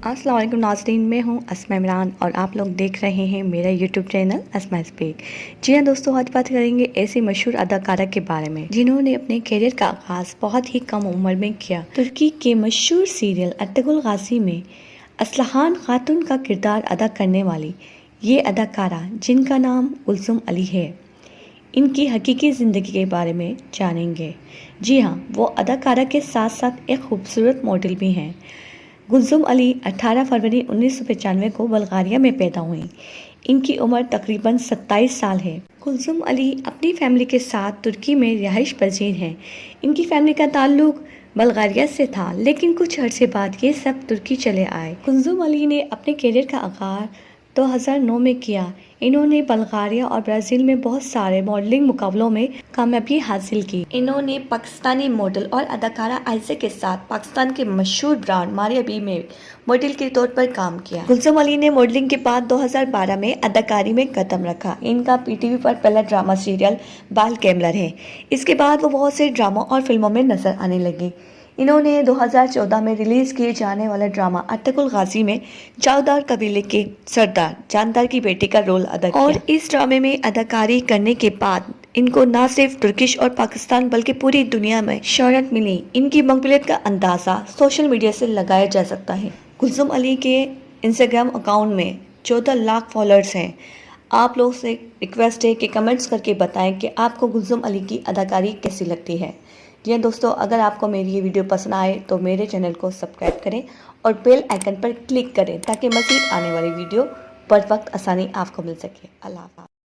السلام علیکم ناظرین، میں ہوں اسماء عمران اور آپ لوگ دیکھ رہے ہیں میرا یوٹیوب چینل اسماء اسپیک۔ جی ہاں دوستو، آج بات کریں گے ایسی مشہور اداکارہ کے بارے میں جنہوں نے اپنے کیریئر کا آغاز بہت ہی کم عمر میں کیا۔ ترکی کے مشہور سیریل ارطغرل غازی میں اسلحان خاتون کا کردار ادا کرنے والی یہ اداکارہ، جن کا نام کلثوم علی ہے، ان کی حقیقی زندگی کے بارے میں جانیں گے۔ جی ہاں، وہ اداکارہ کے ساتھ ساتھ ایک خوبصورت ماڈل بھی ہیں۔ کلثوم علی 18 فروری 1995 کو بلغاریہ میں پیدا ہوئیں۔ ان کی عمر تقریباً 27 سال ہے۔ کلثوم علی اپنی فیملی کے ساتھ ترکی میں رہائش پذیر ہیں۔ ان کی فیملی کا تعلق بلغاریہ سے تھا، لیکن کچھ عرصے بعد یہ سب ترکی چلے آئے۔ کلثوم علی نے اپنے کیریئر کا آغاز 2009 میں کیا۔ انہوں نے بلغاریہ اور برازیل میں بہت سارے ماڈلنگ مقابلوں میں کامیابی حاصل کی۔ انہوں نے پاکستانی ماڈل اور اداکارہ آئزہ کے ساتھ پاکستان کے مشہور برانڈ ماریا بی میں ماڈل کے طور پر کام کیا۔ کلثوم علی نے ماڈلنگ کے بعد 2012 میں اداکاری میں قدم رکھا۔ ان کا پی ٹی وی پر پہلا ڈرامہ سیریل بال گیملر ہے۔ اس کے بعد وہ بہت سے ڈراموں اور فلموں میں نظر آنے لگے۔ انہوں نے 2014 میں ریلیز کیے جانے والے ڈرامہ ارطغرل غازی میں جاودار قبیلے کے سردار جاندار کی بیٹی کا رول ادا کیا، اور اس ڈرامے میں اداکاری کرنے کے بعد ان کو نہ صرف ترکش اور پاکستان بلکہ پوری دنیا میں شہرت ملی۔ ان کی مقبولیت کا اندازہ سوشل میڈیا سے لگایا جا سکتا ہے۔ کلثوم علی کے انسٹاگرام اکاؤنٹ میں 14 لاکھ فالوورز ہیں۔ آپ لوگ سے ریکویسٹ ہے کہ کمنٹس کر کے بتائیں کہ آپ کو کلثوم علی کی اداکاری کیسی لگتی ہے۔ جی ہاں دوستو، اگر آپ کو میری یہ ویڈیو پسند آئے تو میرے چینل کو سبسکرائب کریں اور بیل آئیکن پر کلک کریں تاکہ مزید آنے والی ویڈیو بر وقت آسانی آپ کو مل سکے۔ اللہ حافظ۔